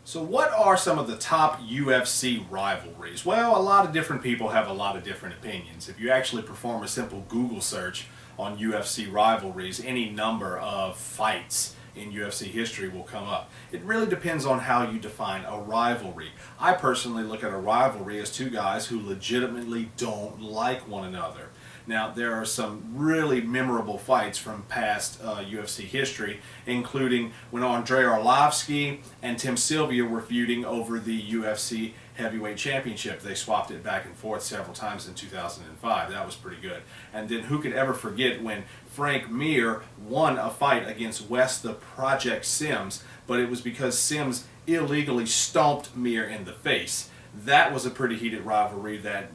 So what are some of the top UFC rivalries? Well, a lot of different people have a lot of different opinions. If you actually perform a simple Google search on UFC rivalries, any number of fights in UFC history will come up. It really depends on how you define a rivalry. I personally look at a rivalry as two guys who legitimately don't like one another. Now, there are some really memorable fights from past UFC history, including when Andrei Arlovski and Tim Sylvia were feuding over the UFC Heavyweight Championship. They swapped it back and forth several times in 2005. That was pretty good. And then who could ever forget when Frank Mir won a fight against Wes the Project Sims, but it was because Sims illegally stomped Mir in the face. That was a pretty heated rivalry that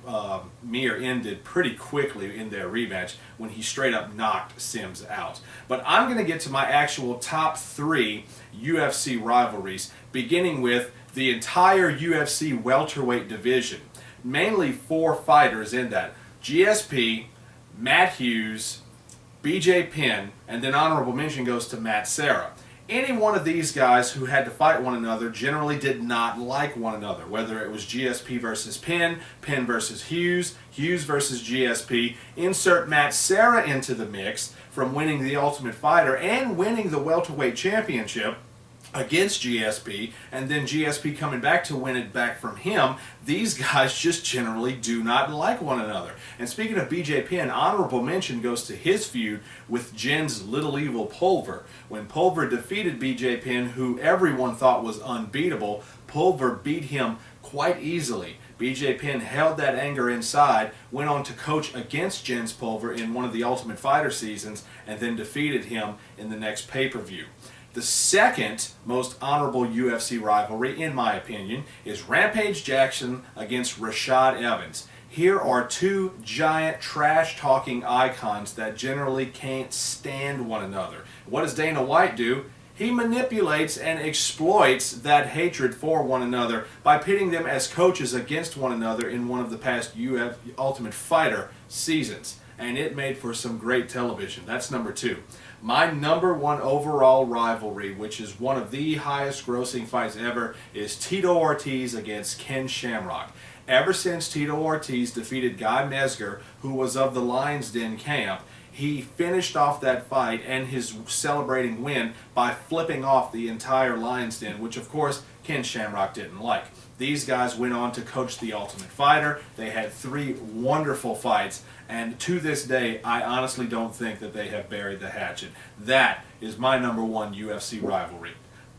Mir ended pretty quickly in their rematch when he straight up knocked Sims out. But I'm going to get to my actual top 3 UFC rivalries, beginning with the entire UFC welterweight division. Mainly 4 fighters in that. GSP, Matt Hughes, BJ Penn, and then honorable mention goes to Matt Serra. Any one of these guys who had to fight one another generally did not like one another, whether it was GSP versus Penn, Penn versus Hughes, Hughes versus GSP. Insert Matt Serra into the mix from winning the Ultimate Fighter and winning the welterweight championship against GSP, and then GSP coming back to win it back from him. These guys just generally do not like one another. And speaking of BJ Penn, honorable mention goes to his feud with Jen's Little Evil Pulver. When Pulver defeated BJ Penn, who everyone thought was unbeatable, Pulver beat him quite easily. BJ Penn held that anger inside, went on to coach against Jens Pulver in one of the Ultimate Fighter seasons, and then defeated him in the next pay-per-view. The second most honorable UFC rivalry, in my opinion, is Rampage Jackson against Rashad Evans. Here are 2 giant trash-talking icons that generally can't stand one another. What does Dana White do? He manipulates and exploits that hatred for one another by pitting them as coaches against one another in one of the past Ultimate Fighter seasons. And it made for some great television. That's number 2. My number 1 overall rivalry, which is one of the highest grossing fights ever, is Tito Ortiz against Ken Shamrock. Ever since Tito Ortiz defeated Guy Mezger, who was of the Lions Den camp, he finished off that fight and his celebrating win by flipping off the entire Lions Den, which of course Ken Shamrock didn't like. These guys went on to coach the Ultimate Fighter. They had 3 wonderful fights, and to this day, I honestly don't think that they have buried the hatchet. That is my number 1 UFC rivalry.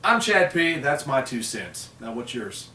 I'm Chad P. That's my 2 cents. Now, what's yours?